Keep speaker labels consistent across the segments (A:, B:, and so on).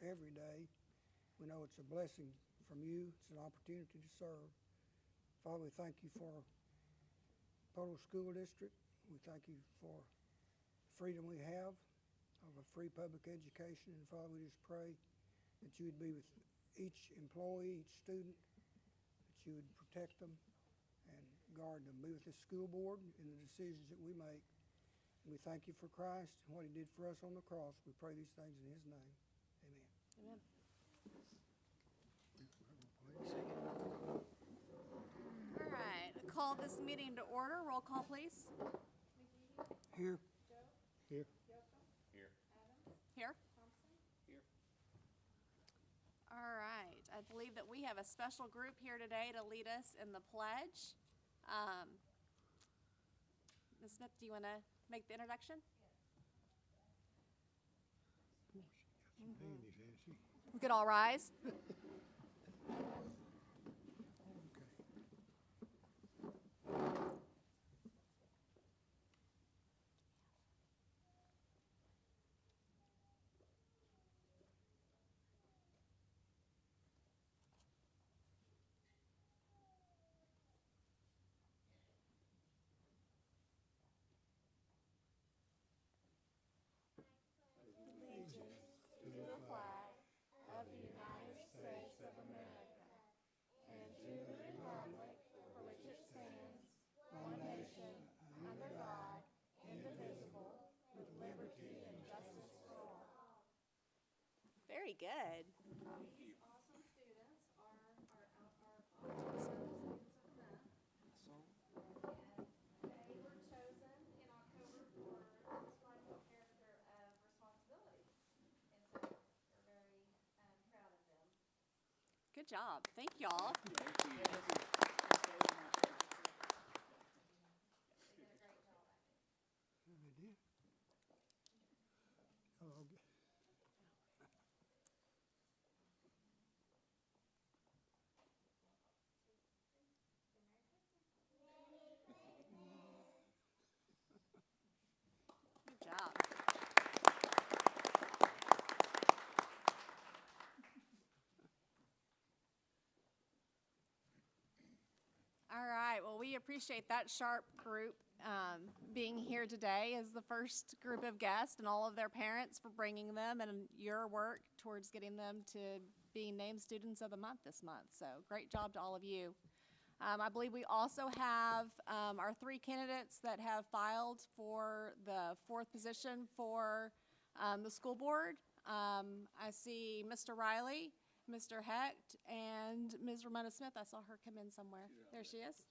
A: every day. We know it's a blessing from you. It's an opportunity to serve. Father, we thank you for Potal School District. We thank you for the freedom we have of a free public education. And Father, we just pray that you would be with each employee, each student, that you would protect them and guard them. Be with this school board in the decisions that we make. And we thank you for Christ and what he did for us on the cross. We pray these things in his name. Amen.
B: Amen. All right, call this meeting to order. Roll call, please.
A: Here. Here.
C: Here.
B: Here.
C: Here.
B: All right, I believe that we have a special group here today to lead us in the pledge. Ms. Smith, do you want to make the introduction? We could all rise. Very good.
D: These awesome students are our students of the month. And they were chosen in October for displaying a character of responsibility. And so we're very proud of them.
B: Good job. Thank y'all.
D: They did a great job, I think.
A: They did. Oh, okay.
B: Good job. All right, well, we appreciate that sharp group being here today as the first group of guests and all of their parents for bringing them and your work towards getting them to being named Students of the Month this month. So great job to all of you. I believe we also have our 3 candidates that have filed for the 4th position for the school board. I see Mr. Riley, Mr. Hecht, and Ms. Ramona Smith. I saw her come in somewhere. There she is.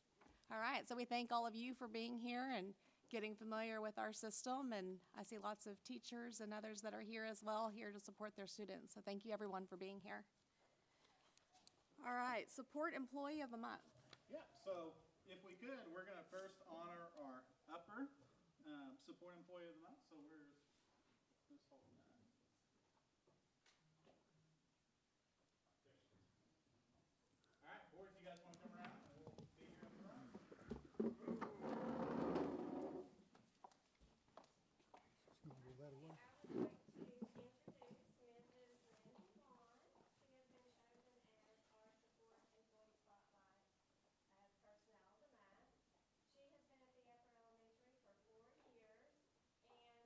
B: All right, so we thank all of you for being here and getting familiar with our system. And I see lots of teachers and others that are here as well, here to support their students. So thank you everyone for being here. All right, support employee of the month.
C: Yeah, so if we could, we're going to first honor our upper support employee of the month. So where's holding that? All right, boys, you guys want to come around? We'll be here up front.
A: Just gonna move that away.
D: I would like to introduce Mrs. Randy Vaughn. She has been chosen as our support employee spotlight personnel of the month. She has been at the upper elementary for 4 years, and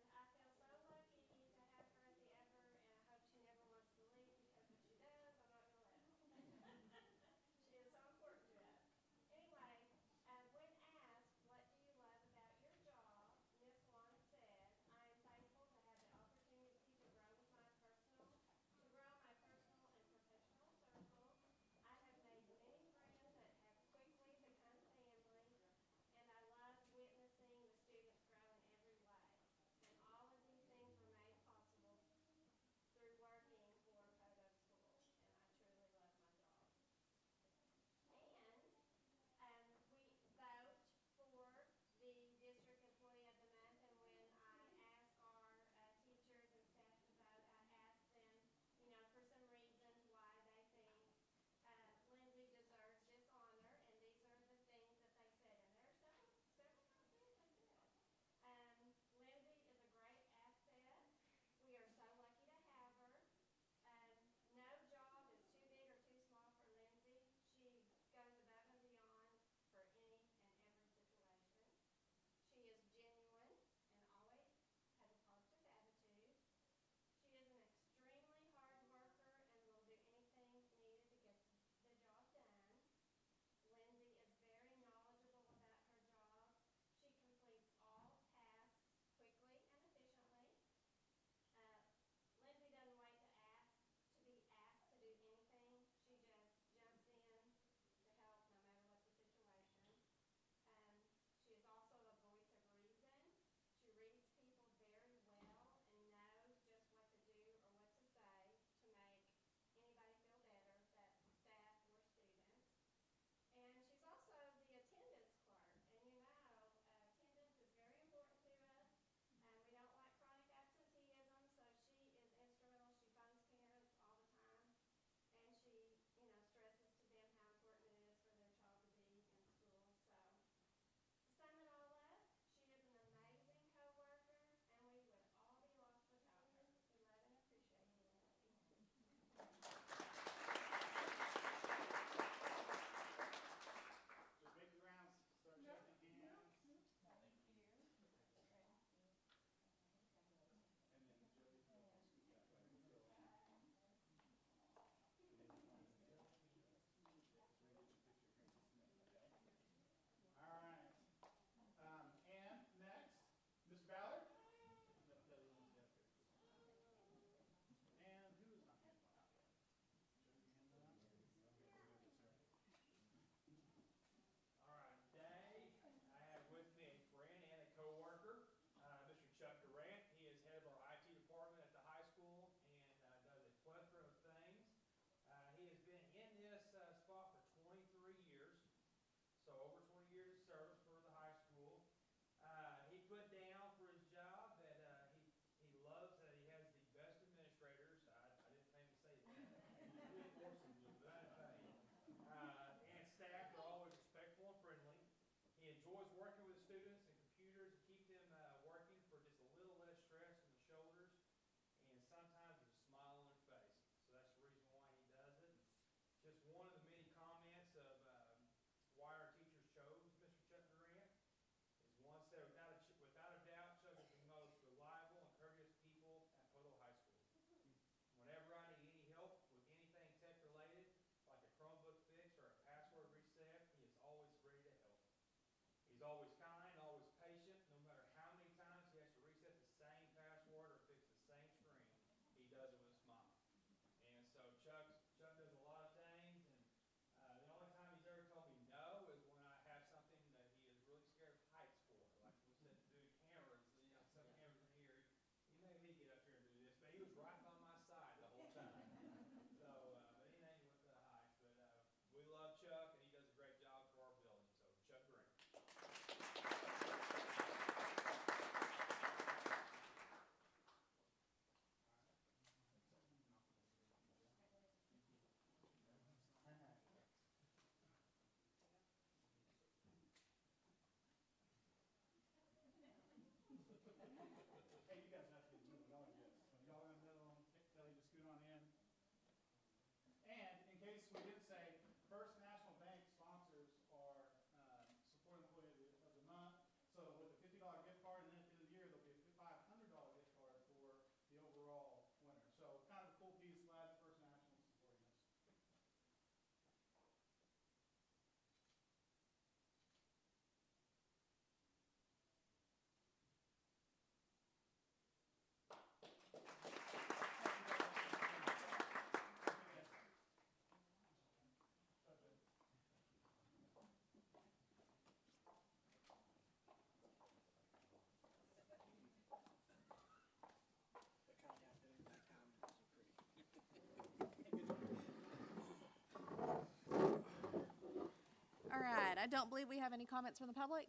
B: I don't believe we have any comments from the public.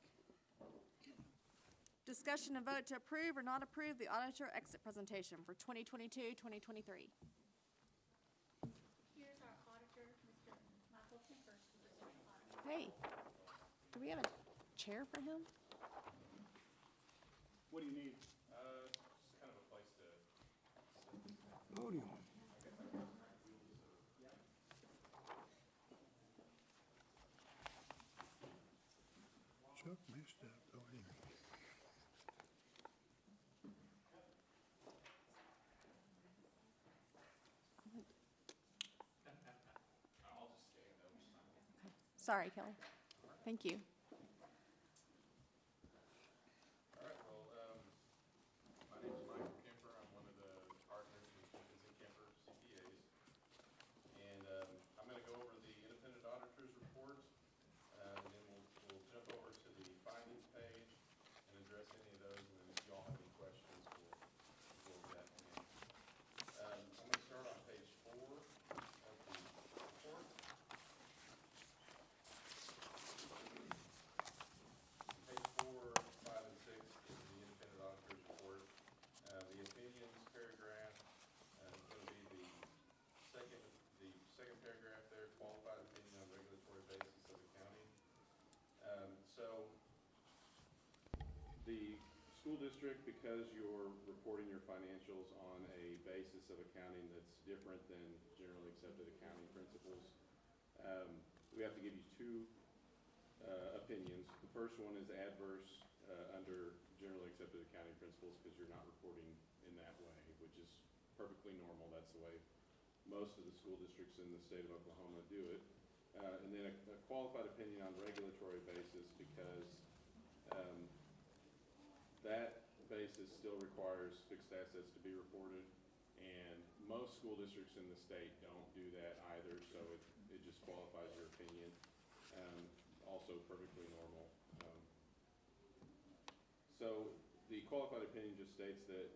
B: Discussion and vote to approve or not approve the auditor exit presentation for 2022, 2023.
D: Here's our auditor, Mr. Michael Kemper, to present the audit.
B: Hey, do we have a chair for him?
C: What do you need?
E: Just kind of a place to sit.
A: Podium.
F: Chuck messed up. Oh, here.
E: I'll just stand over.
B: Sorry, Kelly. Thank you.
E: All right, well, my name is Michael Kemper. I'm one of the partners with Jenkins and Kemper CPAs. And I'm going to go over the independent auditor's report, and then we'll jump over to the findings page and address any of those. And then if y'all have any questions, we'll go over that. I'm going to start on page 4 of the report. Page 4, 5, and 6 is the independent auditor's report. The opinions paragraph is going to be the second paragraph there, qualified opinion on regulatory basis of the county. So the school district, because you're reporting your financials on a basis of accounting that's different than generally accepted accounting principles, we have to give you two opinions. The first one is adverse under generally accepted accounting principles because you're not reporting in that way, which is perfectly normal. That's the way most of the school districts in the state of Oklahoma do it. And then a qualified opinion on regulatory basis because that basis still requires fixed assets to be reported. And most school districts in the state don't do that either, so it just qualifies your opinion. Also perfectly normal. So the qualified opinion just states that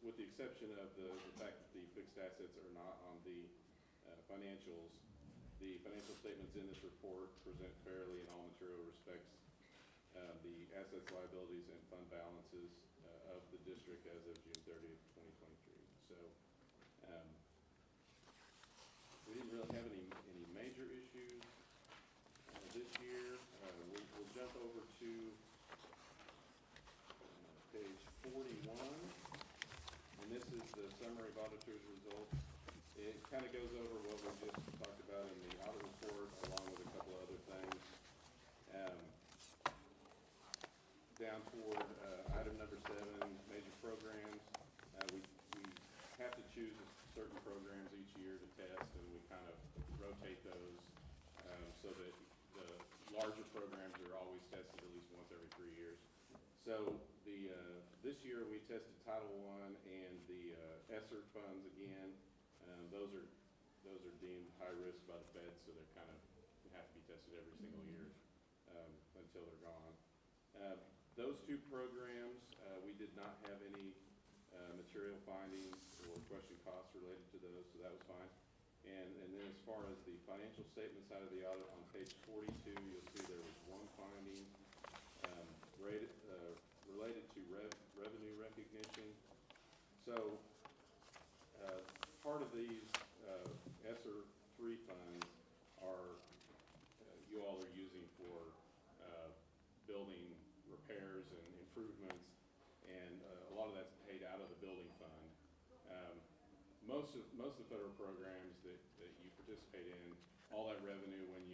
E: with the exception of the fact that the fixed assets are not on the financials, the financial statements in this report present fairly in all material respects the assets, liabilities, and fund balances of the district as of June 30th, 2023. So we didn't really have any major issues this year. We'll jump over to page 41, and this is the summary of auditor's results. It kind of goes over what we just talked about in the audit report, along with a couple of other things. Down toward item number 7, major programs. We have to choose certain programs each year to test, and we kind of rotate those so that the larger programs are always tested at least once every 3 years. So this year we tested Title I and the ESSER funds again. Those are deemed high risk by the Fed, so they're kind of have to be tested every single year until they're gone. Those two programs, we did not have any material findings or question costs related to those, so that was fine. And then as far as the financial statement side of the audit, on page 42, you'll see there was one finding related to revenue recognition. So part of these ESSER 3 funds are you all are using for building repairs and improvements, and a lot of that's paid out of the building fund. Most of the federal programs that you participate in, all that revenue when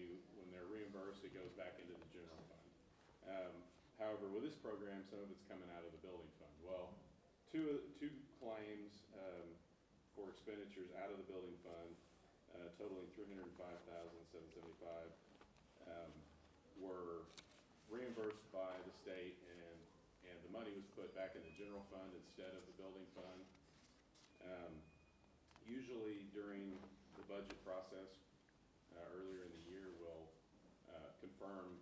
E: they're reimbursed, it goes back into the general fund. However, with this program, some of it's coming out of the building fund. Well, two claims for expenditures out of the building fund, totaling $305,775, were reimbursed by the state, and the money was put back in the general fund instead of the building fund. Usually during the budget process earlier in the year, we'll confirm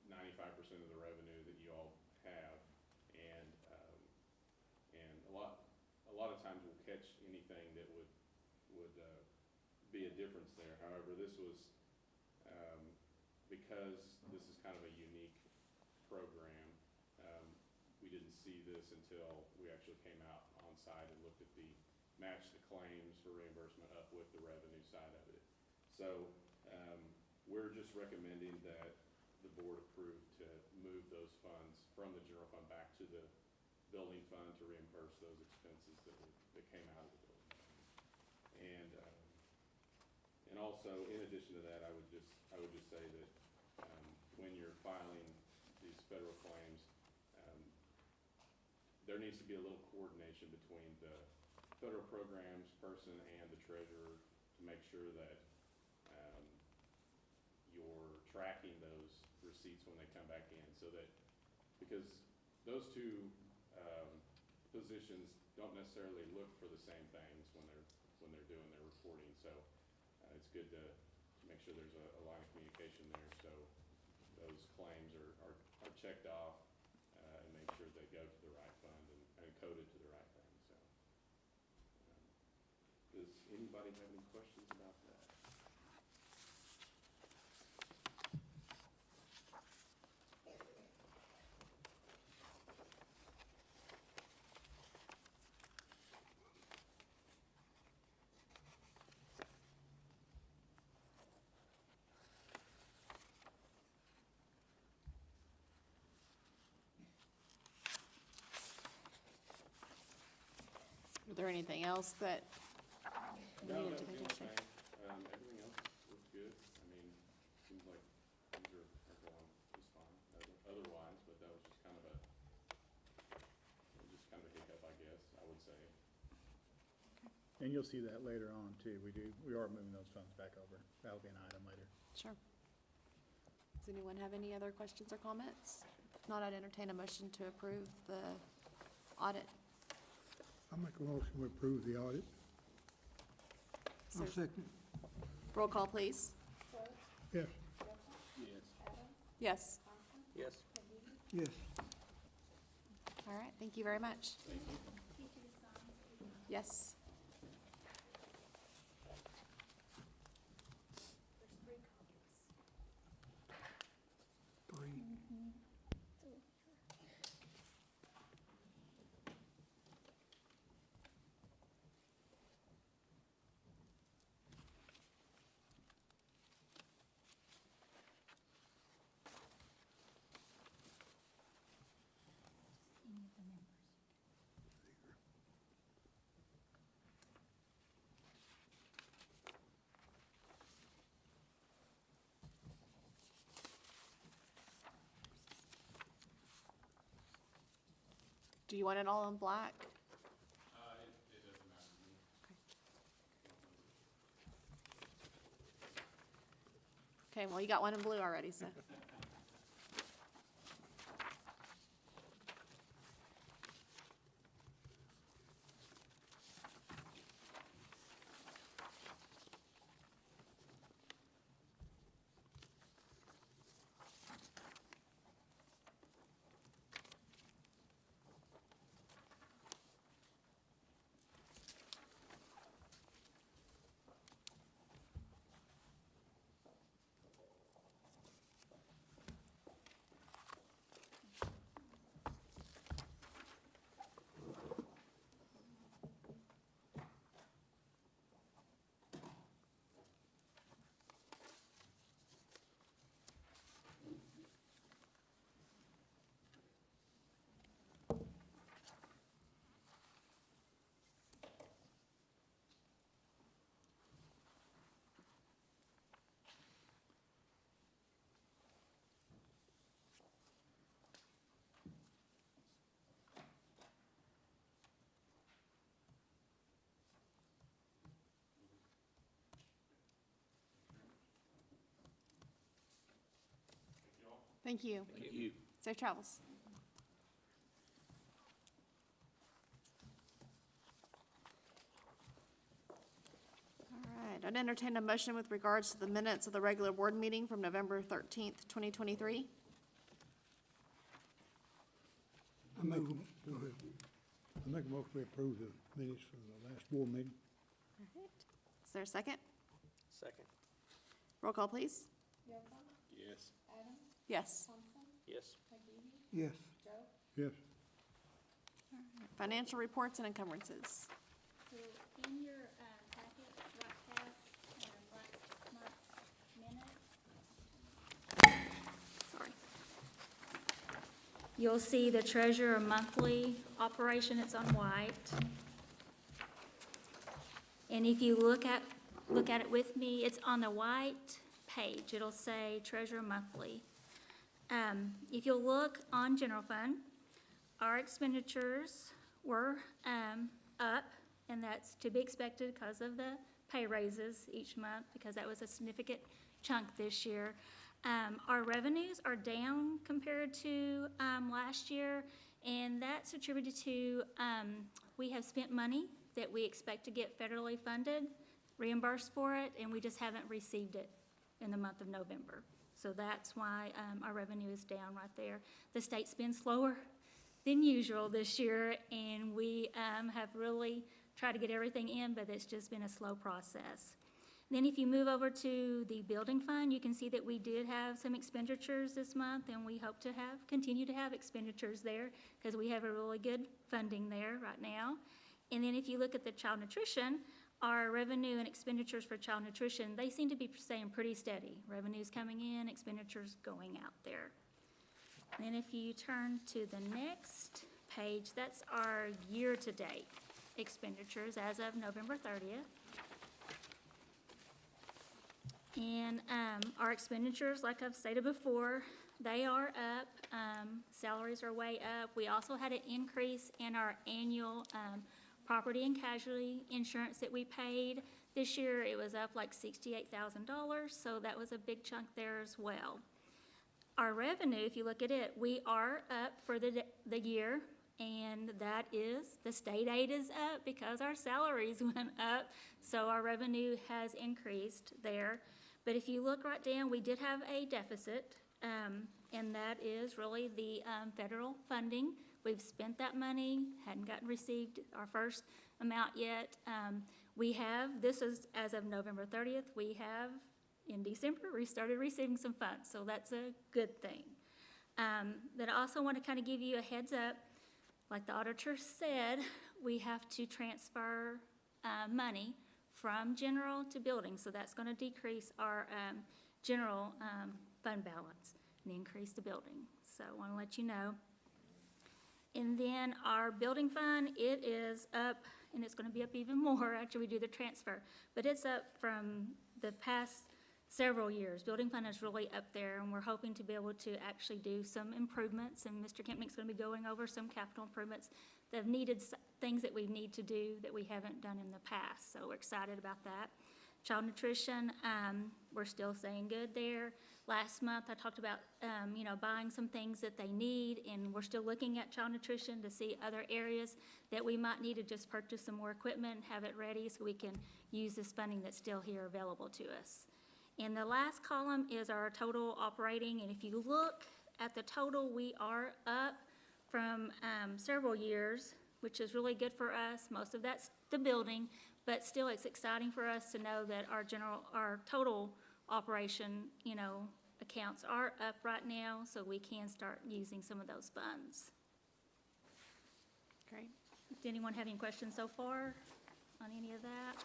E: 95% of the revenue that you all have, and a lot of times we'll catch anything that would be a difference there. However, this was because because this is kind of a unique program, we didn't see this until we actually came out on site and looked at matched the claims for reimbursement up with the revenue side of it. So, we're just recommending that the board approve to move those funds from the general fund back to the building fund to reimburse those expenses that came out of the building fund. And also, in addition to that, I would just say that, when you're filing these federal claims, there needs to be a little coordination between the federal programs person and the treasurer to make sure that, you're tracking those receipts when they come back in, so that, because those two, positions don't necessarily look for the same things when they're doing their reporting, so, it's good to make sure there's a line of communication there, so those claims are checked off, and make sure they go to the right fund and coded to the right thing, so. Does anybody have any questions about that?
B: Was there anything else that
E: No,
B: needed
E: that
B: to
E: was
B: be
E: the only
B: addition?
E: thing. Everything else looks good. I mean, seems like things are going just fine otherwise, but that was just kind of a hiccup, I guess, I would say.
G: And you'll see that later on too. We are moving those funds back over. That'll be an item later.
B: Sure. Does anyone have any other questions or comments? If not, I'd entertain a motion to approve the audit.
F: I'll make a motion to approve the audit.
B: Is
A: I'll
B: there-
A: second.
B: Roll call, please.
F: Yes.
B: Yes.
H: Yes.
A: Yes.
B: All right, thank you very much. Yes.
A: Three.
B: Do you want it all in black?
E: It doesn't matter to me.
B: Okay, well, you got one in blue already, so. Thank you.
H: Thank you.
B: Safe travels. All right, I'd entertain a motion with regards to the minutes of the regular board meeting from November 13th, 2023.
F: I make, go ahead. I make a motion to approve the minutes from the last board meeting.
B: All right. Is there a second?
H: Second.
B: Roll call, please.
E: Yes.
D: Adam,
B: Yes.
D: Thompson,
H: Yes.
D: McGee,
A: Yes.
D: Joe.
F: Yes.
B: Financial reports and encumbrances.
I: So in your packet, right past last month's minutes,
B: Sorry.
I: you'll see the treasurer monthly operation, it's on white. And if you look at it with me, it's on the white page, it'll say treasurer monthly. If you'll look on general fund, our expenditures were up, and that's to be expected because of the pay raises each month, because that was a significant chunk this year. Our revenues are down compared to last year, and that's attributed to we have spent money that we expect to get federally funded, reimbursed for it, and we just haven't received it in the month of November. So that's why our revenue is down right there. The state's been slower than usual this year, and we have really tried to get everything in, but it's just been a slow process. Then if you move over to the building fund, you can see that we did have some expenditures this month, and we hope to continue to have expenditures there, because we have a really good funding there right now. And then if you look at the child nutrition, our revenue and expenditures for child nutrition, they seem to be staying pretty steady. Revenues coming in, expenditures going out there. And then if you turn to the next page, that's our year-to-date expenditures as of November 30th. And our expenditures, like I've stated before, they are up. Salaries are way up. We also had an increase in our annual property and casualty insurance that we paid. This year, it was up like $68,000, so that was a big chunk there as well. Our revenue, if you look at it, we are up for the year, and that is, the state aid is up because our salaries went up, so our revenue has increased there. But if you look right down, we did have a deficit, and that is really the federal funding. We've spent that money, hadn't received our first amount yet. This is as of November 30th, we have, in December, we started receiving some funds, so that's a good thing. But I also want to kind of give you a heads up, like the auditor said, we have to transfer money from general to building, so that's going to decrease our general fund balance and increase the building. So I want to let you know. And then our building fund, it is up, and it's going to be up even more after we do the transfer. But it's up from the past several years. Building fund is really up there, and we're hoping to be able to actually do some improvements. And Mr. Kempnick's going to be going over some capital improvements that have needed things that we need to do that we haven't done in the past. So we're excited about that. Child nutrition, we're still staying good there. Last month, I talked about, buying some things that they need, and we're still looking at child nutrition to see other areas that we might need to just purchase some more equipment and have it ready so we can use this funding that's still here available to us. And the last column is our total operating, and if you look at the total, we are up from several years, which is really good for us. Most of that's the building, but still it's exciting for us to know that our total operation, accounts are up right now, so we can start using some of those funds.
B: Great.
I: Does anyone have any questions so far on any of that?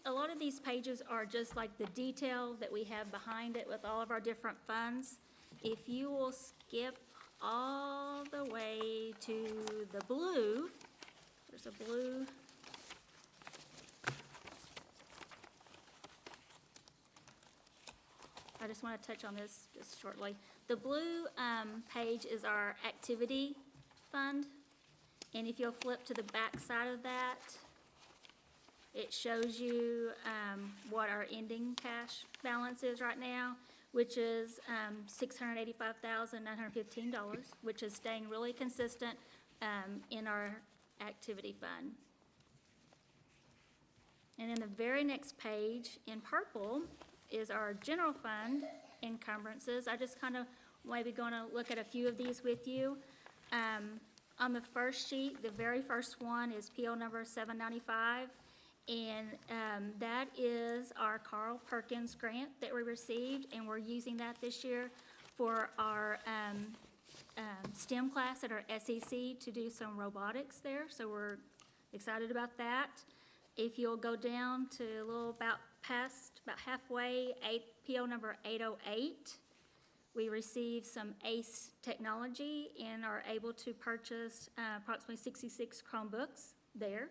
I: A lot of these pages are just like the detail that we have behind it with all of our different funds. If you will skip all the way to the blue, there's a blue. I just want to touch on this just shortly. The blue page is our activity fund, and if you'll flip to the back side of that, it shows you what our ending cash balance is right now, which is $685,915, which is staying really consistent in our activity fund. And then the very next page in purple is our general fund encumbrances. I just kind of maybe going to look at a few of these with you. On the first sheet, the very first one is PO number 795, and That is our Carl Perkins grant that we received, and we're using that this year for our STEM class at our SEC to do some robotics there, so we're excited about that. If you'll go down to a little about halfway, PO number 808, we received some ACE technology and are able to purchase approximately 66 Chromebooks there.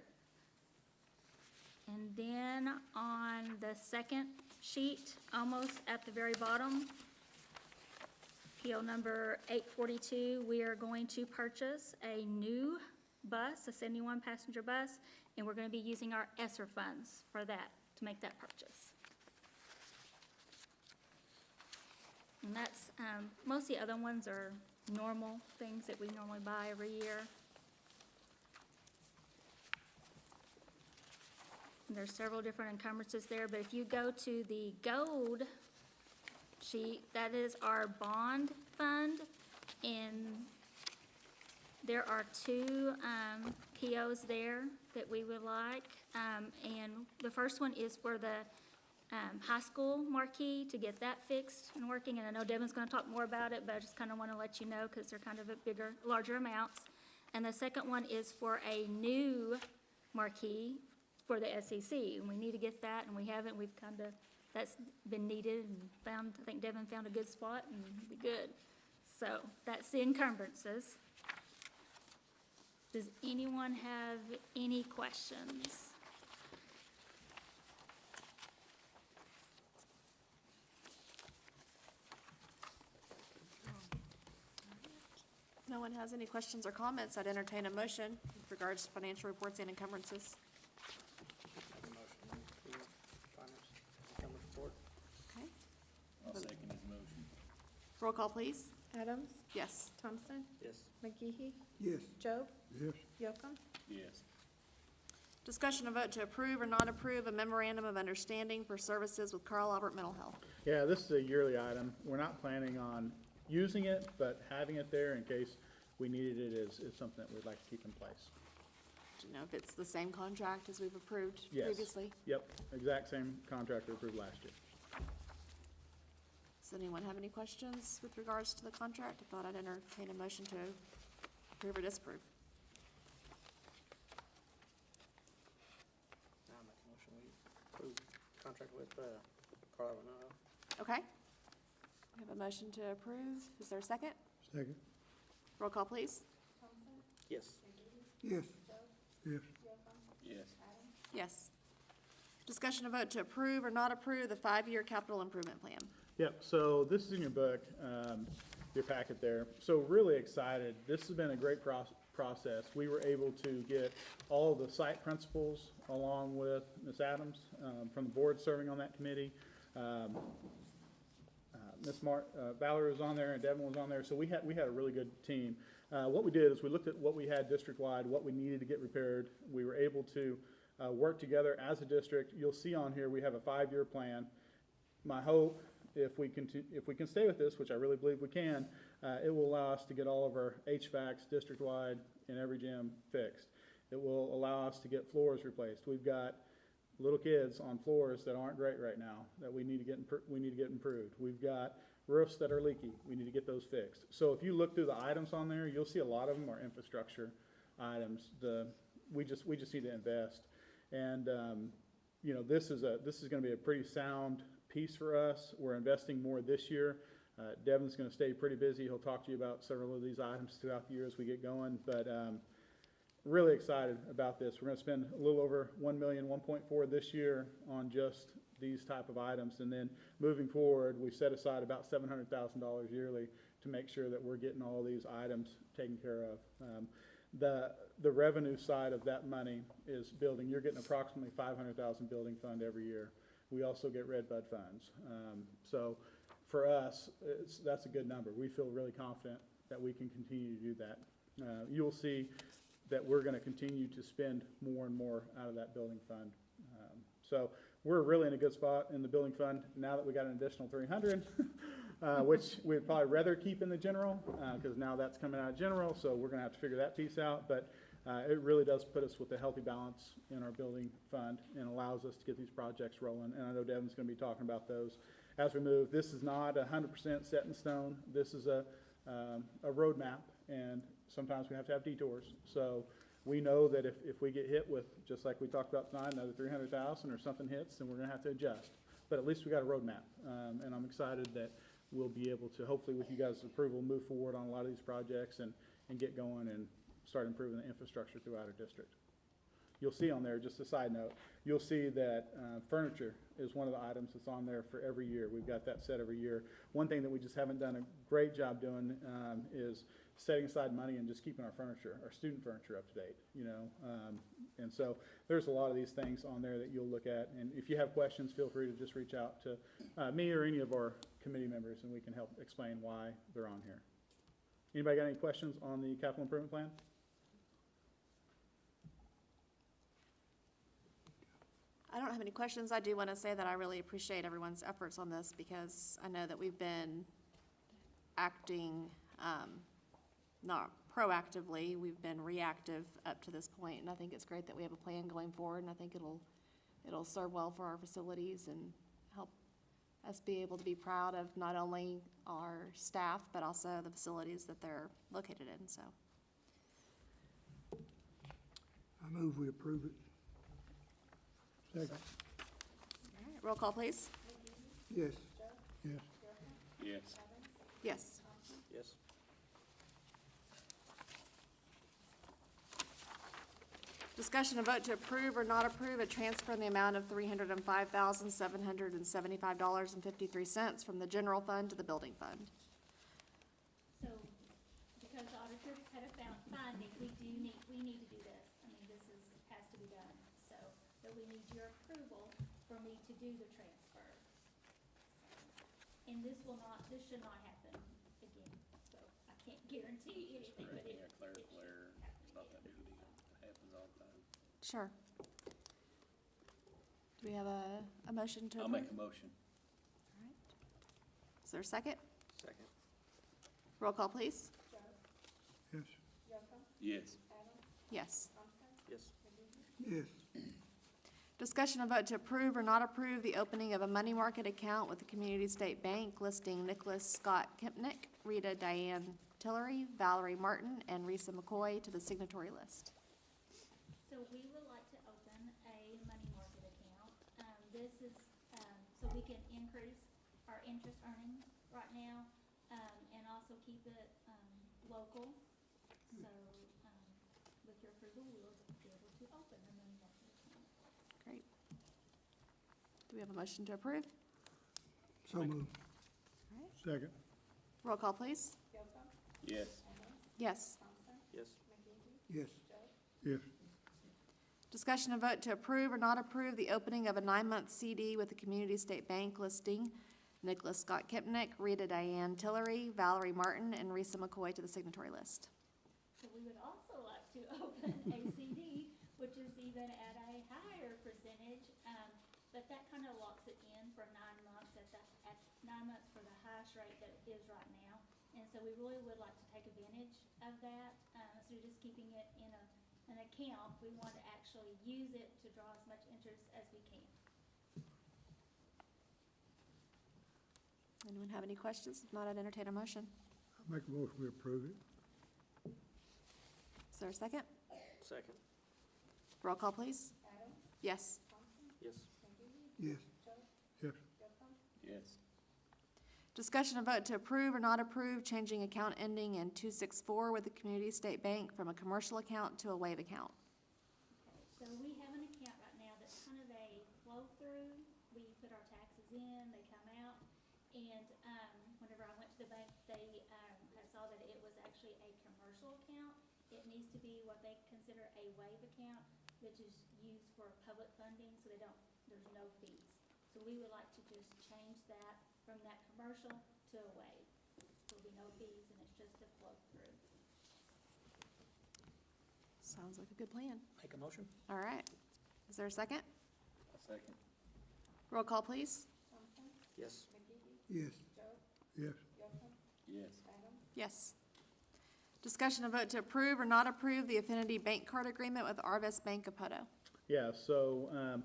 I: And then on the second sheet, almost at the very bottom, PO number 842, we are going to purchase a new bus, a 71-passenger bus, and we're going to be using our ESSER funds for that, to make that purchase. And that's, most of the other ones are normal things that we normally buy every year. And there's several different encumbrances there, but if you go to the gold sheet, that is our bond fund, and there are two POs there that we would like. And the first one is for the high school marquee, to get that fixed and working, and I know Devin's gonna talk more about it, but I just kinda wanna let you know, because they're kind of at larger amounts. And the second one is for a new marquee for the SEC, and we need to get that, and we haven't, that's been needed and found, I think Devin found a good spot and it'll be good. So, that's the encumbrances. Does anyone have any questions?
B: If no one has any questions or comments, I'd entertain a motion with regards to financial reports and encumbrances. Okay.
H: I'll second his motion.
B: Roll call, please.
J: Adams,
B: Yes.
J: Thompson,
H: Yes.
J: McGehee,
A: Yes.
J: Joe,
F: Yes.
J: Yocum.
H: Yes.
B: Discussion and vote to approve or not approve a memorandum of understanding for services with Carl Albert Mental Health.
G: Yeah, this is a yearly item. We're not planning on using it, but having it there in case we needed it is something that we'd like to keep in place.
B: Do you know if it's the same contract as we've approved
G: Yes.
B: previously?
G: Yep, exact same contract we approved last year.
B: Does anyone have any questions with regards to the contract? I thought I'd entertain a motion to approve or disapprove.
H: I'll make a motion, we approve contract with, Carl Albert.
B: Okay. We have a motion to approve. Is there a second?
F: Second.
B: Roll call, please.
H: Yes.
A: Yes.
F: Yes.
H: Yes.
B: Yes. Discussion and vote to approve or not approve the 5-year capital improvement plan.
G: Yep, so this is in your book, your packet there. So really excited. This has been a great process. We were able to get all the site principals along with Ms. Adams from the board serving on that committee. Valerie was on there and Devin was on there, so we had a really good team. What we did is we looked at what we had district-wide, what we needed to get repaired. We were able to work together as a district. You'll see on here we have a 5-year plan. My hope, if we can stay with this, which I really believe we can, it will allow us to get all of our HVACs district-wide in every gym fixed. It will allow us to get floors replaced. We've got little kids on floors that aren't great right now that we need to get improved. We've got roofs that are leaky. We need to get those fixed. So if you look through the items on there, you'll see a lot of them are infrastructure items. We just need to invest. And you know, this is going to be a pretty sound piece for us. We're investing more this year. Devin's going to stay pretty busy. He'll talk to you about several of these items throughout the year as we get going. But really excited about this. We're going to spend a little over $1 million, 1.4 this year on just these type of items. And then moving forward, we set aside about $700,000 yearly to make sure that we're getting all these items taken care of. The revenue side of that money is building. You're getting approximately $500,000 building fund every year. We also get Red Bud funds. So for us, that's a good number. We feel really confident that we can continue to do that. You'll see that we're going to continue to spend more and more out of that building fund. So we're really in a good spot in the building fund now that we got an additional 300, which we'd probably rather keep in the general because now that's coming out of general. So we're going to have to figure that piece out. But It really does put us with a healthy balance in our building fund and allows us to get these projects rolling. And I know Devin's gonna be talking about those as we move. This is not 100% set in stone. This is a roadmap, and sometimes we have to have detours. So we know that if we get hit with, just like we talked about tonight, another 300,000 or something hits, then we're gonna have to adjust. But at least we got a roadmap, and I'm excited that we'll be able to, hopefully with you guys' approval, move forward on a lot of these projects and get going and start improving the infrastructure throughout our district. You'll see on there, just a side note, you'll see that furniture is one of the items that's on there for every year. We've got that set every year. One thing that we just haven't done a great job doing is setting aside money and just keeping our furniture, our student furniture up to date, you know. And so there's a lot of these things on there that you'll look at. And if you have questions, feel free to just reach out to me or any of our committee members, and we can help explain why they're on here. Anybody got any questions on the capital improvement plan?
B: I don't have any questions. I do want to say that I really appreciate everyone's efforts on this, because I know that we've been acting, not proactively, we've been reactive up to this point, and I think it's great that we have a plan going forward, and I think it'll serve well for our facilities and help us be able to be proud of not only our staff, but also the facilities that they're located in, so.
F: I move we approve it. Second.
B: All right, roll call, please.
F: Yes. Yes.
E: Yes.
B: Yes.
H: Yes.
B: Discussion and vote to approve or not approve a transfer in the amount of $305,775.53 from the general fund to the building fund.
I: So, because the auditors had a finding, we need to do this. I mean, this has to be done. So, but we need your approval for me to do the transfer. And this should not happen again. So, I can't guarantee anything, but it
H: Clerical error, it's not that big a deal. It happens all the time.
B: Sure. Do we have a motion to
H: I'll
B: approve?
H: make a motion.
B: All right. Is there a second?
H: Second.
B: Roll call, please.
F: Yes.
H: Yes.
B: Yes.
H: Yes.
F: Yes.
B: Discussion and vote to approve or not approve the opening of a money market account with the Community State Bank listing Nicholas Scott Kempnick, Rita Diane Tillery, Valerie Martin, and Risa McCoy to the signatory list.
I: So we would like to open a money market account. This is, so we can increase our interest earnings right now, and also keep it, local. So, with your approval, we will be able to open a money market account.
B: Great. Do we have a motion to approve?
F: So moved.
B: All right.
F: Second.
B: Roll call, please.
H: Yes.
B: Yes.
H: Yes.
F: Yes. Yes.
B: Discussion and vote to approve or not approve the opening of a 9-month CD with the Community State Bank listing Nicholas Scott Kempnick, Rita Diane Tillery, Valerie Martin, and Risa McCoy to the signatory list.
I: So we would also like to open a CD, which is even at a higher percentage, but that kind of locks it in for 9 months at 9 months for the highest rate that it is right now. And so we really would like to take advantage of that, so just keeping it in an account, we want to actually use it to draw as much interest as we can.
B: Anyone have any questions? If not, I'd entertain a motion.
F: I make a motion we approve it.
B: Is there a second?
H: Second.
B: Roll call, please. Yes.
H: Yes.
F: Yes. Yes.
H: Yes.
B: Discussion and vote to approve or not approve changing account ending in 264 with the Community State Bank from a commercial account to a wave account.
I: So we have an account right now that's kind of a flow-through. We put our taxes in, they come out, and, whenever I went to the bank, they, I saw that it was actually a commercial account. It needs to be what they consider a wave account, which is used for public funding, so there's no fees. So we would like to just change that from that commercial to a wave. There'll be no fees, and it's just a flow-through.
B: Sounds like a good plan.
H: Make a motion?
B: All right. Is there a second?
H: A second.
B: Roll call, please.
H: Yes.
F: Yes. Yes.
H: Yes.
B: Yes. Discussion and vote to approve or not approve the Affinity Bank Card Agreement with Arvest Bank of Poto.
G: Yeah, so,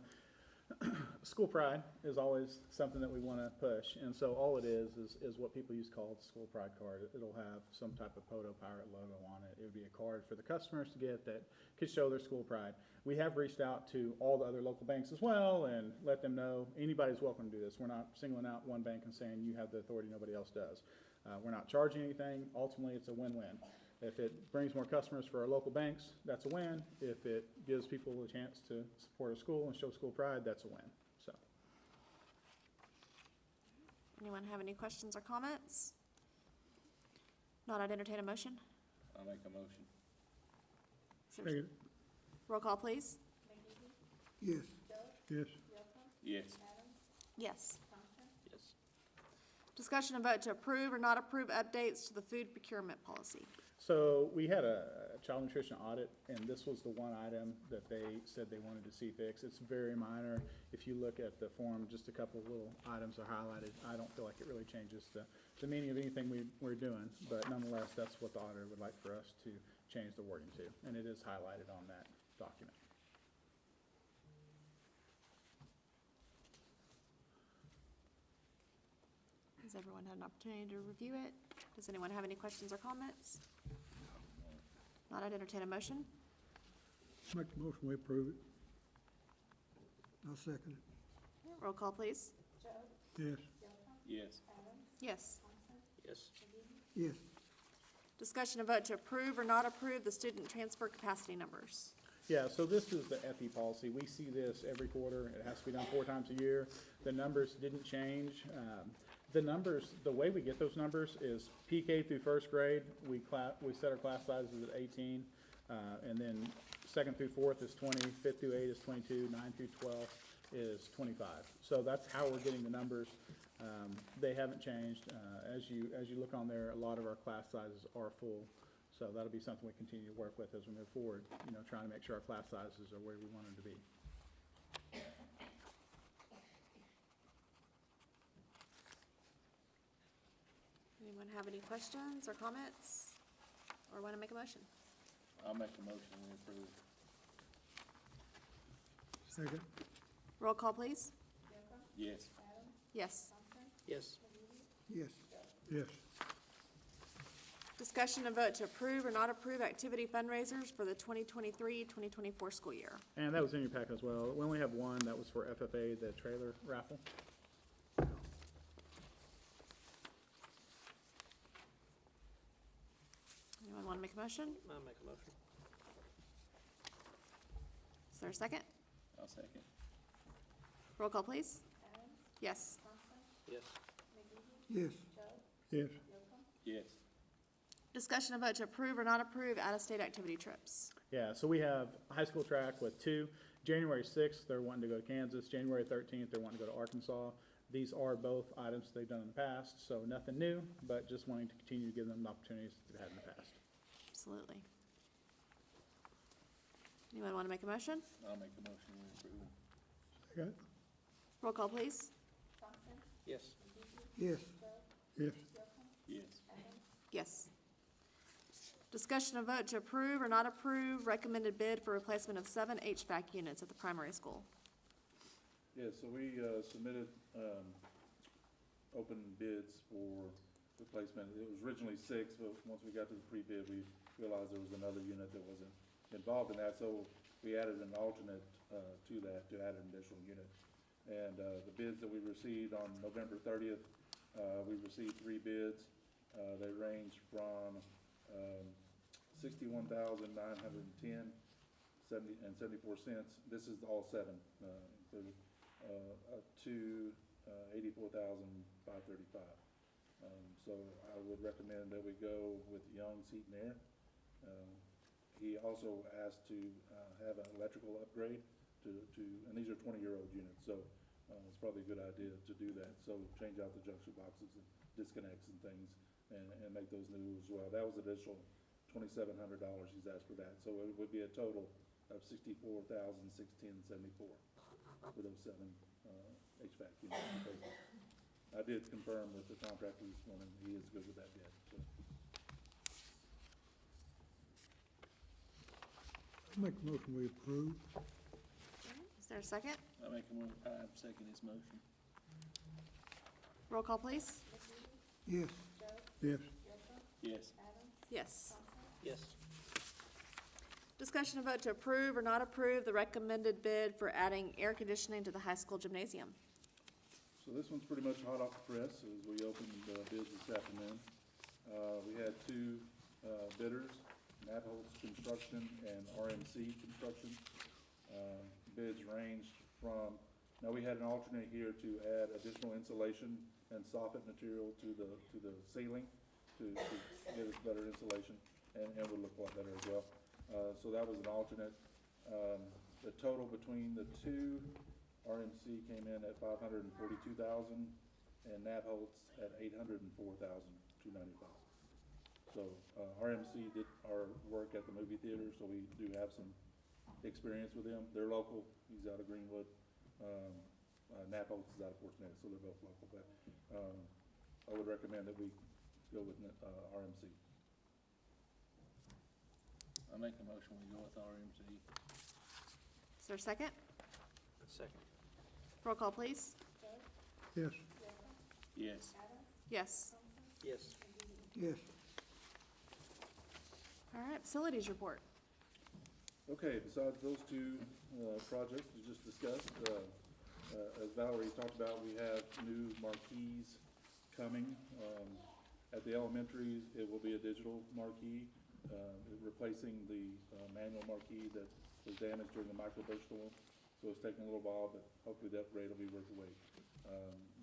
G: school pride is always something that we want to push, and so all it is what people use called the school pride card. It'll have some type of Poto Pirate logo on it. It would be a card for the customers to get that could show their school pride. We have reached out to all the other local banks as well and let them know anybody's welcome to do this. We're not singling out one bank and saying you have the authority, nobody else does. We're not charging anything. Ultimately, it's a win-win. If it brings more customers for our local banks, that's a win. If it gives people a chance to support a school and show school pride, that's a win, so.
B: Anyone have any questions or comments? Not, I'd entertain a motion.
E: I'll make a motion.
B: Is there-
F: Second.
B: Roll call, please.
A: Yes.
F: Yes.
E: Yes.
B: Yes.
H: Yes.
B: Discussion and vote to approve or not approve updates to the food procurement policy.
G: So we had a child nutrition audit, and this was the one item that they said they wanted to see fixed. It's very minor. If you look at the form, just a couple of little items are highlighted. I don't feel like it really changes the meaning of anything we're doing, but nonetheless, that's what the auditor would like for us to change the wording to, and it is highlighted on that document.
B: Has everyone had an opportunity to review it? Does anyone have any questions or comments? Not, I'd entertain a motion.
F: Make the motion, we approve it.
A: I'll second it.
B: Roll call, please.
F: Yes.
E: Yes.
B: Yes.
H: Yes.
A: Yes.
B: Discussion and vote to approve or not approve the student transfer capacity numbers.
G: Yeah, so this is the FE policy. We see this every quarter. It has to be done 4 times a year. The numbers didn't change. The numbers, the way we get those numbers is PK through first grade, we set our class sizes at 18, and then 2nd through 4th is 20, 5th through 8 is 22, 9 through 12 is 25. So that's how we're getting the numbers. They haven't changed. As you look on there, a lot of our class sizes are full. So that'll be something we continue to work with as we move forward, trying to make sure our class sizes are where we want them to be.
B: Anyone have any questions or comments? Or want to make a motion?
E: I'll make a motion, we approve.
F: Second.
B: Roll call, please.
E: Yes.
B: Yes.
H: Yes.
A: Yes.
F: Yes.
B: Discussion and vote to approve or not approve activity fundraisers for the 2023-2024 school year.
G: And that was in your packet as well. We only have one, that was for FFA, the trailer raffle.
B: Anyone want to make a motion?
H: I'll make a motion.
B: Is there a second?
E: I'll second.
B: Roll call, please. Yes.
H: Yes.
A: Yes.
F: Yes.
E: Yes.
B: Discussion and vote to approve or not approve out-of-state activity trips.
G: Yeah, so we have high school track with 2. January 6th, they're wanting to go to Kansas. January 13th, they're wanting to go to Arkansas. These are both items they've done in the past, so nothing new, but just wanting to continue to give them the opportunities that they've had in the past.
B: Absolutely. Anyone want to make a motion?
E: I'll make a motion, we approve.
F: Second.
B: Roll call, please.
H: Yes.
A: Yes.
F: Yes.
E: Yes.
B: Yes. Discussion and vote to approve or not approve recommended bid for replacement of 7 HVAC units at the primary school.
J: Yeah, so we submitted open bids for replacement. It was originally 6, but once we got to the pre-bid, we realized there was another unit that wasn't involved in that, so we added an alternate to that, to add an additional unit. And the bids that we received on November 30th, we received 3 bids. They range from $61,910.74. This is all 7 included, up to $84,535. So I would recommend that we go with Young's Heat and Air. He also asked to have an electrical upgrade and these are 20-year-old units, so it's probably a good idea to do that. So change out the junction boxes and disconnects and things and make those new as well. That was additional $2,700 he's asked for that. So it would be a total of $64,610.74 for those 7 HVAC units. I did confirm with the contractor this morning, he is good with that bid, so.
F: Make a motion we approve.
B: Is there a second?
H: I second his motion.
B: Roll call, please.
F: Yes. Yes.
H: Yes.
B: Yes.
H: Yes.
B: Discussion and vote to approve or not approve the recommended bid for adding air conditioning to the high school gymnasium.
J: So this one's pretty much hot off the press as we opened bids this afternoon. We had two bidders, Nabholz Construction and RMC Construction. Bids ranged from, now we had an alternate here to add additional insulation and soffit material to the ceiling to give us better insulation and would look a lot better as well. So that was an alternate. The total between the two, RMC came in at $542,000 and Nabholz at $804,295. So RMC did our work at the movie theater, so we do have some experience with them. They're local. He's out of Greenwood. Nabholz is out of Fort Smith, so they're both local. But I would recommend that we go with RMC.
H: I make a motion, we go with RMC.
B: Is there a second?
H: Second.
B: Roll call, please.
F: Yes.
H: Yes.
B: Yes.
H: Yes.
A: Yes.
B: All right, facilities report.
J: Okay, besides those two projects we just discussed, as Valerie talked about, we have new marquees coming. At the elementaries, it will be a digital marquee, replacing the manual marquee that was damaged during the microburst storm. So it's taking a little while, but hopefully that rate will be worth the wait.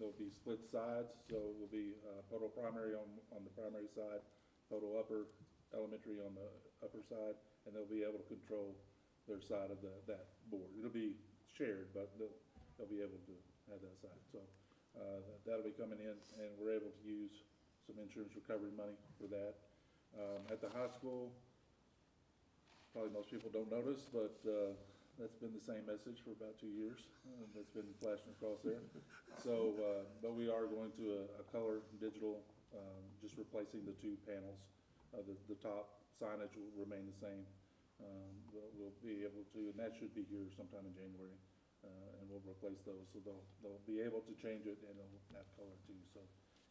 J: There'll be split sides, so it will be Poto primary on the primary side, Poto upper elementary on the upper side, and they'll be able to control their side of that board. It'll be shared, but they'll be able to have that side. So that'll be coming in, and we're able to use some insurance recovery money for that. At the high school, probably most people don't notice, but that's been the same message for about 2 years. That's been flashing across there. So, but we are going to a color digital, just replacing the two panels. The top signage will remain the same. We'll be able to, and that should be here sometime in January, and we'll replace those. So they'll be able to change it, and it'll have color too. So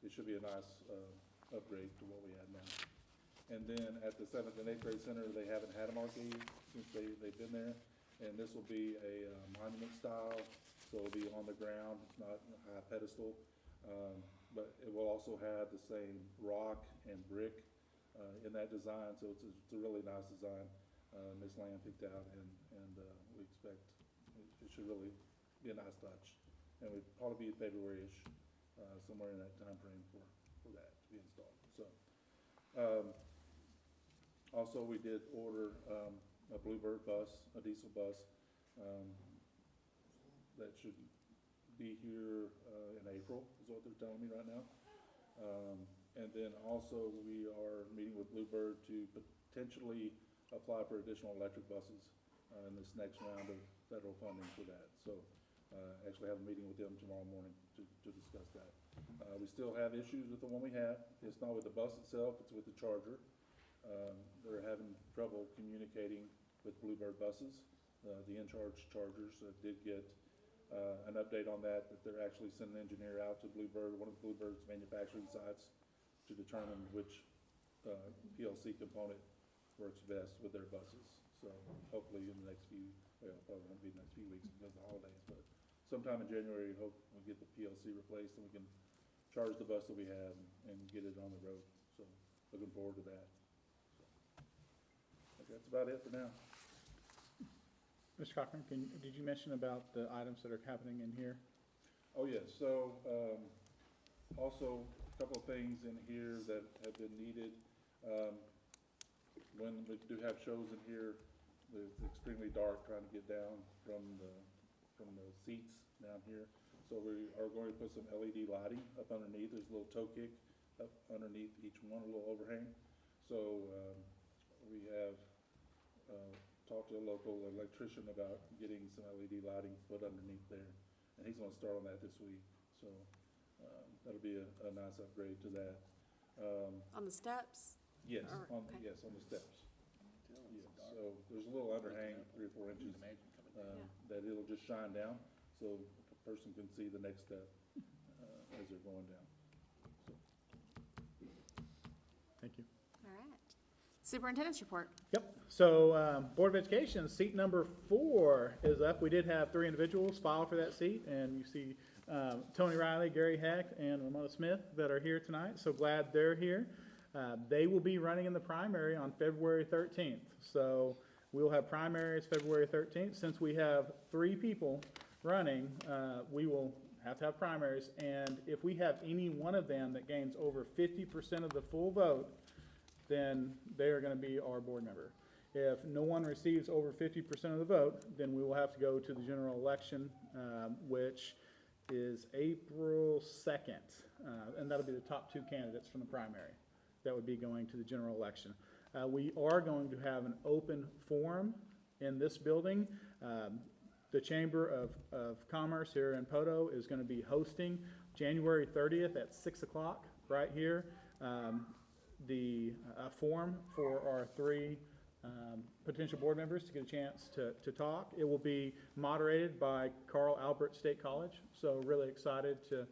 J: it should be a nice upgrade to what we have now. And then at the 7th and 8th grade center, they haven't had a marquee since they've been there. And this will be a monument style, so it'll be on the ground. It's not a high pedestal, but it will also have the same rock and brick in that design. So it's a really nice design. Ms. Lamb picked out, and we expect it should really be a nice touch. And we'd probably be February-ish, somewhere in that time frame for that to be installed. So. Also, we did order a Bluebird bus, a diesel bus, that should be here in April, is what they're telling me right now. And then also, we are meeting with Bluebird to potentially apply for additional electric buses in this next round of federal funding for that. So actually have a meeting with them tomorrow morning to discuss that. We still have issues with the one we have. It's not with the bus itself, it's with the charger. They're having trouble communicating with Bluebird buses. The in-charge chargers did get an update on that they're actually sending an engineer out to Bluebird, one of Bluebird's manufacturing sites, to determine which PLC component works best with their buses. So hopefully in the next few, well, probably won't be the next few weeks because of the holidays, but sometime in January, hope we'll get the PLC replaced and we can charge the bus that we have and get it on the road. So looking forward to that. So, that's about it for now.
G: Mr. Cochran, did you mention about the items that are happening in here?
J: Oh, yes. So also a couple of things in here that have been needed. When we do have shows in here, it's extremely dark trying to get down from the seats down here. So we are going to put some LED lighting up underneath. There's a little toe kick up underneath each one, a little overhang. So we have talked to a local electrician about getting some LED lighting put underneath there. And he's going to start on that this week. So that'll be a nice upgrade to that.
B: On the steps?
J: Yes,
B: Or-
J: on
B: okay.
J: yes, on the steps. Yeah, so there's a little underhang, 3 or 4 inches, that it'll just shine down, so the person can see the next step, as they're going down.
G: Thank you.
B: All right. Superintendent's report.
G: Yep, so, Board of Education, seat number 4 is up. We did have 3 individuals file for that seat, and you see, Tony Riley, Gary Heck, and Ramona Smith that are here tonight, so glad they're here. They will be running in the primary on February 13th, so we'll have primaries February 13th. Since we have 3 people running, we will have to have primaries, and if we have any one of them that gains over 50% of the full vote, then they are going to be our board member. If no one receives over 50% of the vote, then we will have to go to the general election, which is April 2nd, and that'll be the top 2 candidates from the primary that would be going to the general election. We are going to have an open forum in this building. The Chamber of Commerce here in Poto is going to be hosting January 30th at 6 o'clock right here. The forum for our 3 potential board members to get a chance to talk. It will be moderated by Carl Albert State College, so really excited to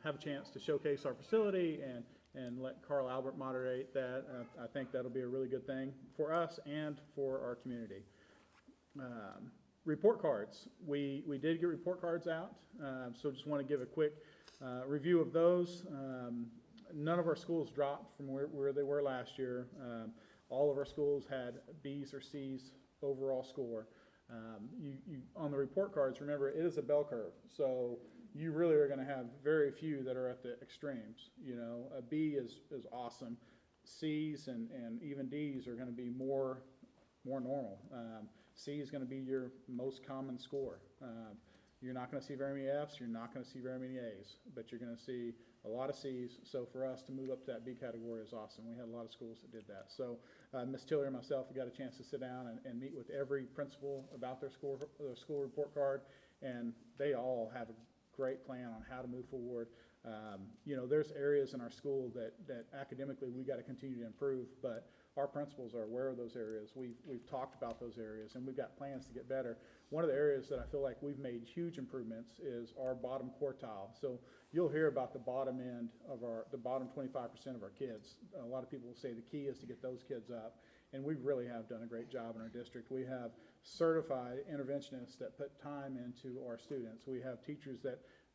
G: have a chance to showcase our facility and let Carl Albert moderate that. I think that'll be a really good thing for us and for our community. Report cards. We did get report cards out, so just want to give a quick review of those. None of our schools dropped from where they were last year. All of our schools had B's or C's overall score. On the report cards, remember, it is a bell curve, so you really are going to have very few that are at the extremes. You know, a B is awesome. C's and even D's are going to be more normal. C is going to be your most common score. You're not going to see very many F's, you're not going to see very many A's, but you're going to see a lot of C's. So for us to move up to that B category is awesome. We had a lot of schools that did that. So Ms. Tiller and myself, we got a chance to sit down and meet with every principal about their school report card, and they all have a great plan on how to move forward. You know, there's areas in our school that academically we got to continue to improve, but our principals are aware of those areas. We've talked about those areas, and we've got plans to get better. One of the areas that I feel like we've made huge improvements is our bottom quartile. So you'll hear about the bottom end of the bottom 25% of our kids. A lot of people will say the key is to get those kids up, and we really have done a great job in our district. We have certified interventionists that put time into our students. We have teachers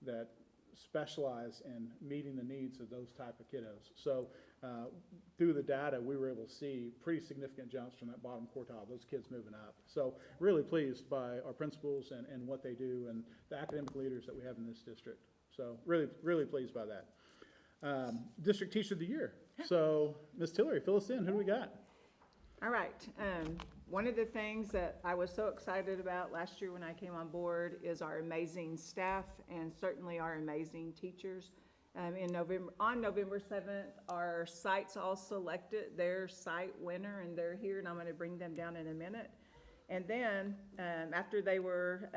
G: that specialize in meeting the needs of those type of kiddos. So through the data, we were able to see pretty significant jumps from that bottom quartile, those kids moving up. So really pleased by our principals and what they do and the academic leaders that we have in this district. So really, really pleased by that. District Teacher of the Year. So Ms. Tillery, fill us in. Who do we got?
K: All right. One of the things that I was so excited about last year when I came on board is our amazing staff and certainly our amazing teachers. On November 7th, our sites all selected their site winner, and they're here, and I'm going to bring them down in a minute. And then after they were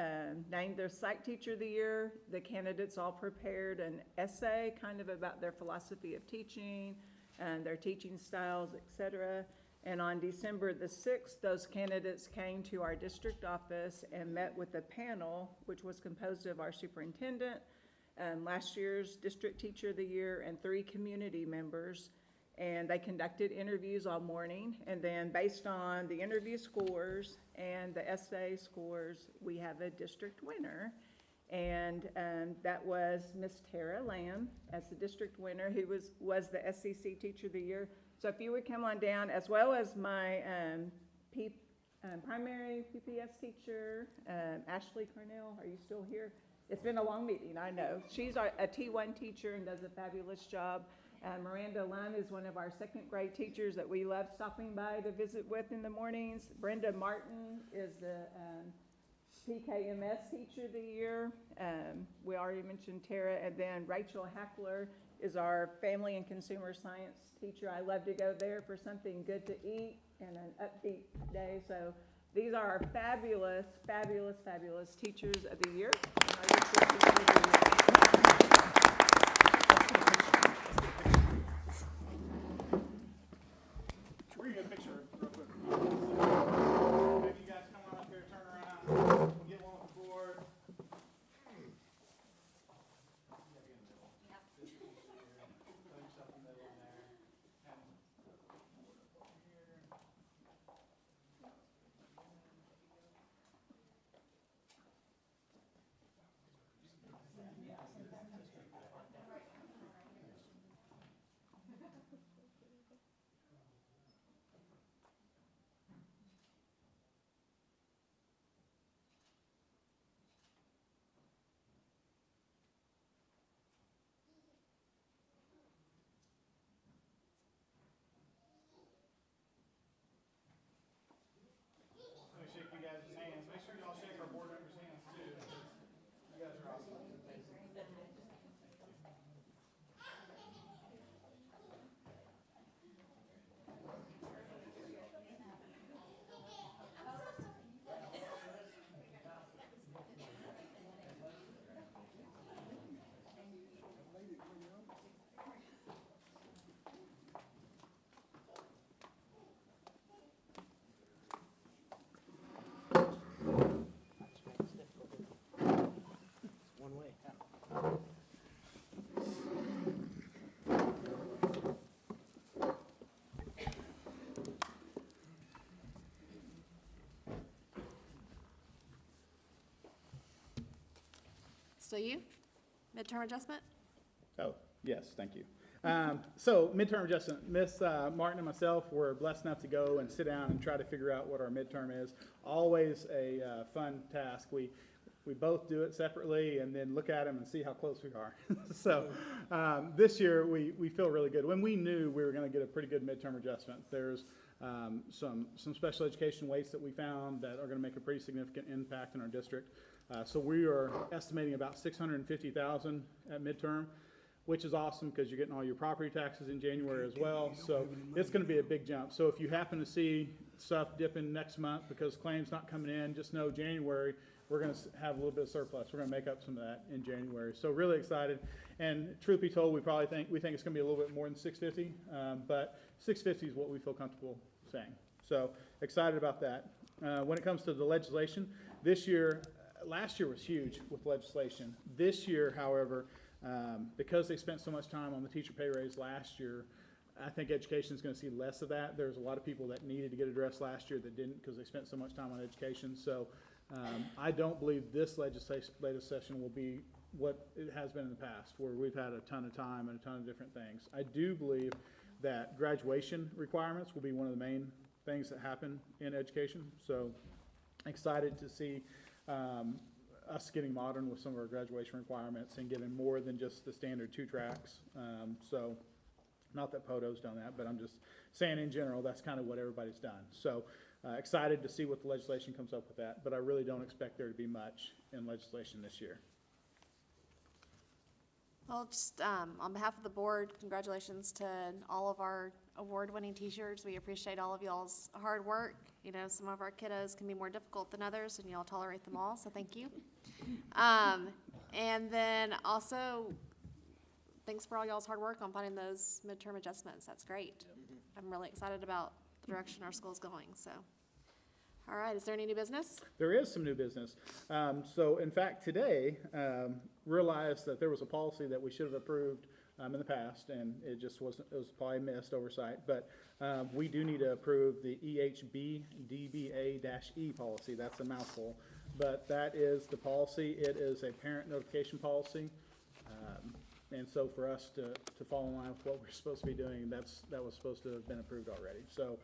K: named their Site Teacher of the Year, the candidates all prepared an essay kind of about their philosophy of teaching and their teaching styles, etc. And on December the 6th, those candidates came to our district office and met with a panel, which was composed of our superintendent, last year's District Teacher of the Year, and 3 community members. And they conducted interviews all morning. And then based on the interview scores and the essay scores, we have a district winner. And that was Miss Tara Lamb as the district winner, who was the SEC Teacher of the Year. So if you would come on down, as well as my primary PPS teacher, Ashley Cornell. Are you still here? It's been a long meeting, I know. She's a T1 teacher and does a fabulous job. Miranda Lund is one of our 2nd grade teachers that we love stopping by to visit with in the mornings. Brenda Martin is the PKMS Teacher of the Year. We already mentioned Tara. And then Rachel Hackler is our Family and Consumer Science teacher. I love to go there for something good to eat and an upbeat day. So these are our fabulous, fabulous, fabulous Teachers of the Year.
C: We're gonna get a picture real quick.
B: Still you? Midterm adjustment?
G: Oh, yes, thank you. So midterm adjustment, Miss Martin and myself were blessed enough to go and sit down and try to figure out what our midterm is. Always a fun task. We both do it separately and then look at them and see how close we are. So this year we feel really good. When we knew we were going to get a pretty good midterm adjustment, there's some special education weights that we found that are going to make a pretty significant impact in our district. So we are estimating about $650,000 at midterm, which is awesome because you're getting all your property taxes in January as well. So it's going to be a big jump. So if you happen to see stuff dipping next month because claims not coming in, just know January, we're going to have a little bit of surplus. We're going to make up some of that in January. So really excited. And truth be told, we think it's going to be a little bit more than 650, but 650 is what we feel comfortable saying. So excited about that. When it comes to the legislation, last year was huge with legislation. This year, however, because they spent so much time on the teacher pay raise last year, I think education is going to see less of that. There's a lot of people that needed to get addressed last year that didn't because they spent so much time on education. So I don't believe this legislative session will be what it has been in the past, where we've had a ton of time and a ton of different things. I do believe that graduation requirements will be one of the main things that happen in education. So excited to see us getting modern with some of our graduation requirements and giving more than just the standard 2 tracks. So not that POTO's done that, but I'm just saying in general, that's kind of what everybody's done. So excited to see what the legislation comes up with that, but I really don't expect there to be much in legislation this year.
B: Well, just on behalf of the board, congratulations to all of our award-winning teachers. We appreciate all of y'all's hard work. You know, some of our kiddos can be more difficult than others, and y'all tolerate them all, so thank you. And then also, thanks for all y'all's hard work on finding those midterm adjustments. That's great. I'm really excited about the direction our school's going, so. All right, is there any new business?
G: There is some new business. So in fact, today, realized that there was a policy that we should have approved in the past, and it just wasn't, it was probably missed oversight, but we do need to approve the EHB-DBA-E policy. That's a mouthful, but that is the policy. It is a parent notification policy. And so for us to fall in line with what we're supposed to be doing, that was supposed to have been approved already. So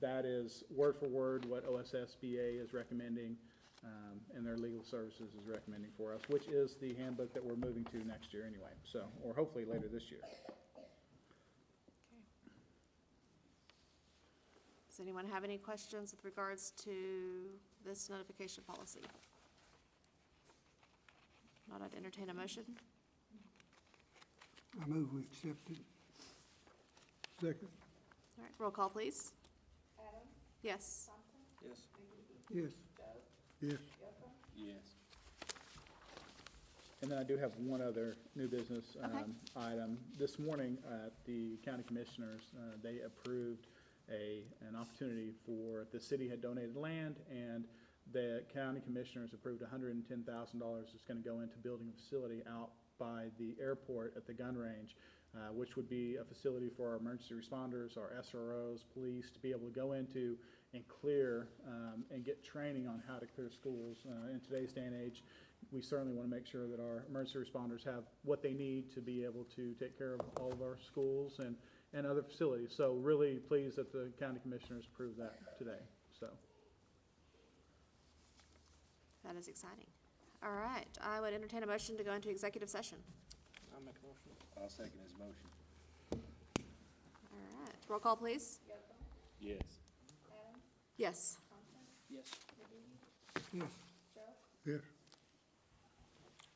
G: that is word for word what OSSBA is recommending, and their legal services is recommending for us, which is the handbook that we're moving to next year anyway, so, or hopefully later this year.
B: Does anyone have any questions with regards to this notification policy? Not, I'd entertain a motion.
A: I move we accept it.
F: Second.
B: All right, roll call, please.
D: Adams,
B: Yes.
D: Thompson,
H: Yes.
D: McGee,
A: Yes.
D: Joe,
F: Yes.
D: Yocum.
H: Yes.
G: And then I do have one other new business
B: Okay.
G: item. This morning at the county commissioners, they approved an opportunity for, the city had donated land, and the county commissioners approved $110,000 that's going to go into building a facility out by the airport at the gun range, which would be a facility for our emergency responders, our SROs, police, to be able to go into and clear and get training on how to clear schools. In today's day and age, we certainly want to make sure that our emergency responders have what they need to be able to take care of all of our schools and other facilities. So really pleased that the county commissioners approved that today. So
B: That is exciting. All right, I would entertain a motion to go into executive session.
H: I'll make a motion.
J: I'll second his motion.
B: All right, roll call, please.
D: Yocum,
J: Yes.
D: Adams,
B: Yes.
D: Thompson,
H: Yes.
D: McGee,
A: Yes.
D: Joe.
F: Yes.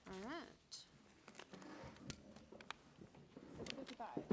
B: All right.
D: 6:55.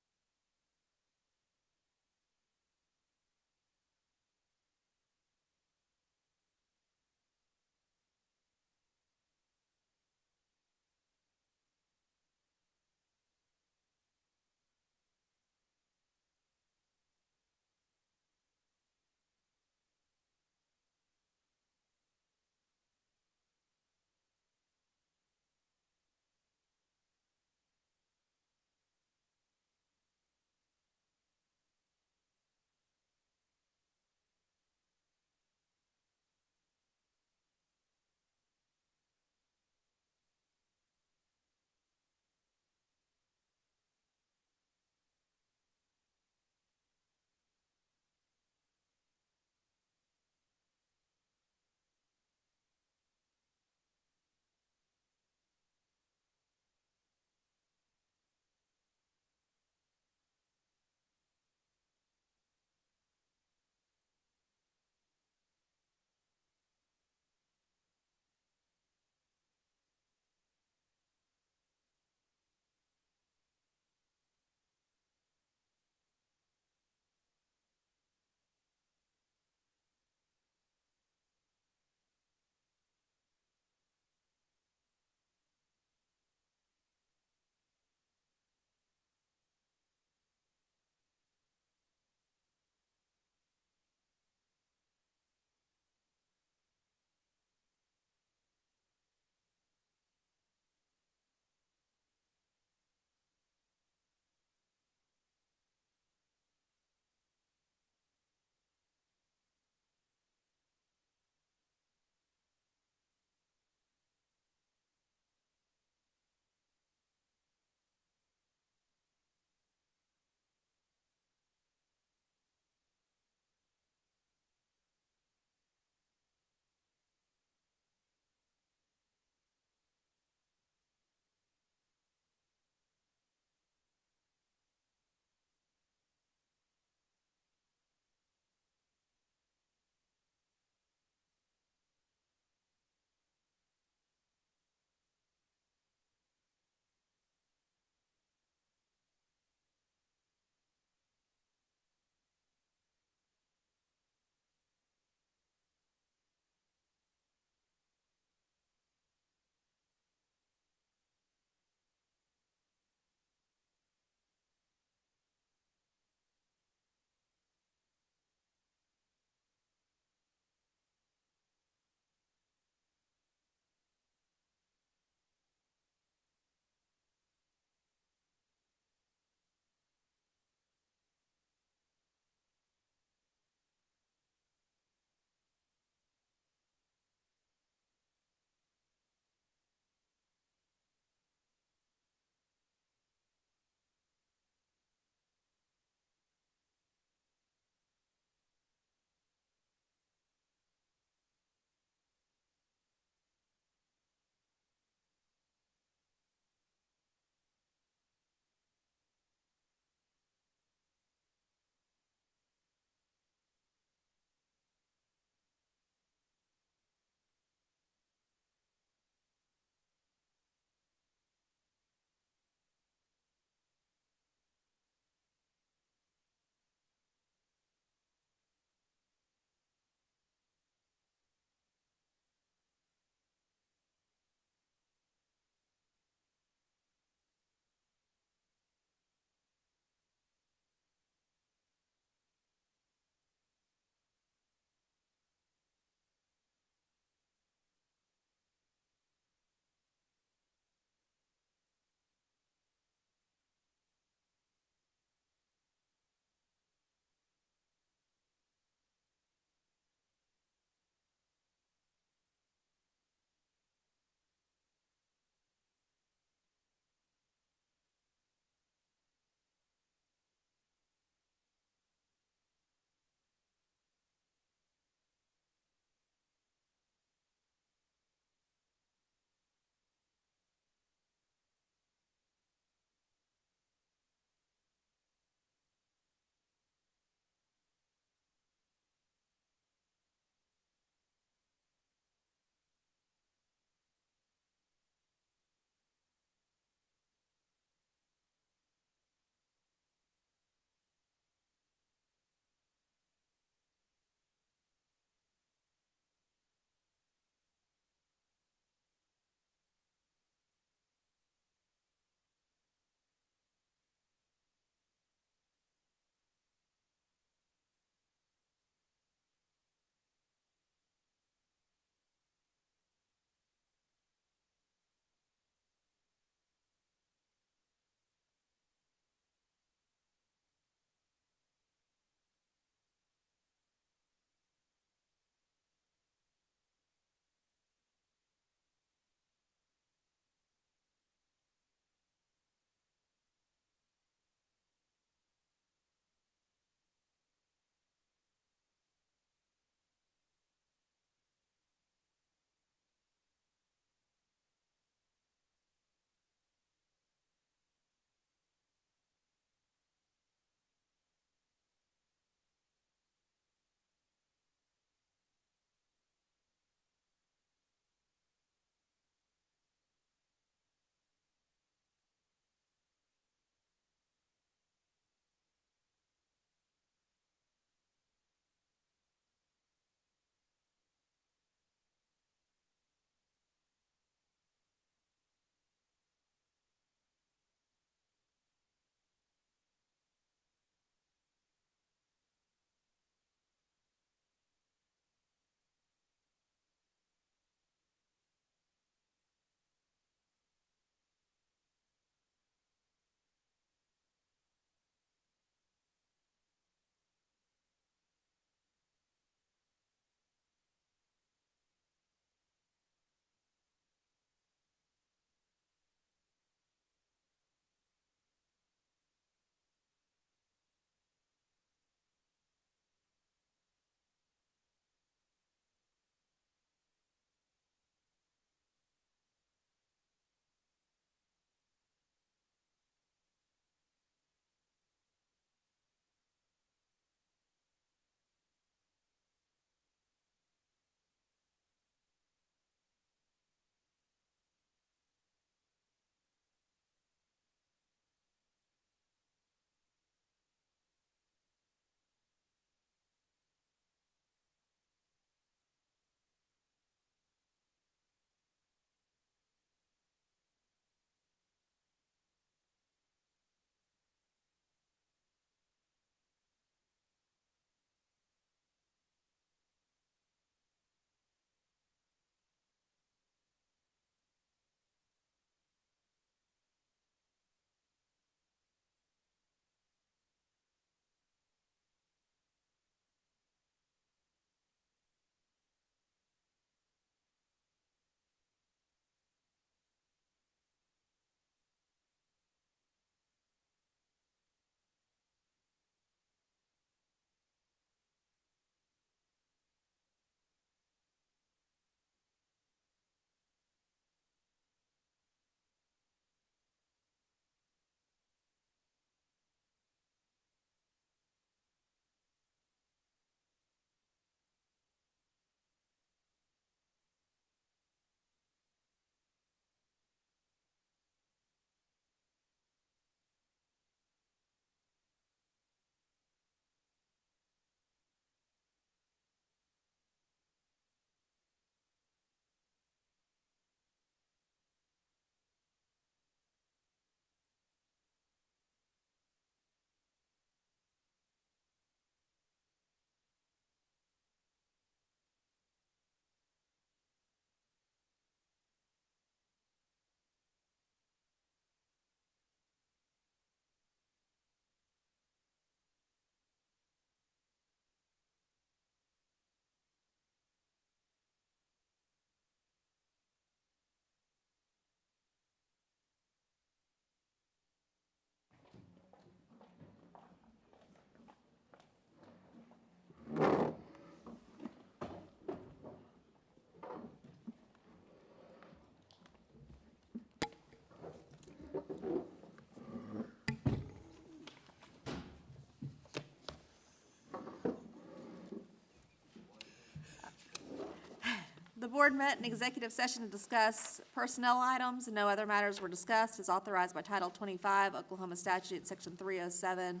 B: board met in executive session to discuss personnel items, and no other matters were discussed as authorized by Title 25 Oklahoma Statute, Section 307,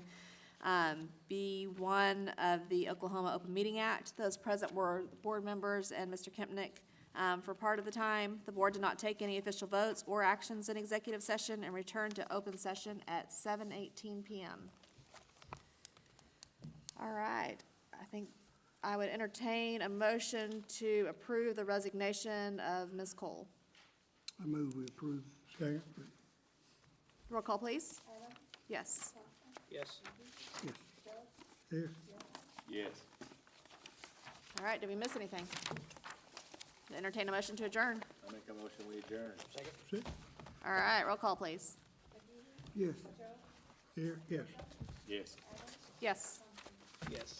B: B1 of the Oklahoma Open Meeting Act. Those present were board members and Mr. Kempnick. For part of the time, the board did not take any official votes or actions in executive session and returned to open session at 7:18 PM. All right, I think I would entertain a motion to approve the resignation of Ms. Cole.
F: I move we approve. Second.
B: Roll call, please. Yes.
H: Yes.
F: Yes. Yes.
E: Yes.
B: All right, did we miss anything? Entertain a motion to adjourn.
H: I'll make a motion, we adjourn. Second.
F: Six.
B: All right, roll call, please.
F: Yes. Here, yes.
E: Yes.
B: Yes.
H: Yes.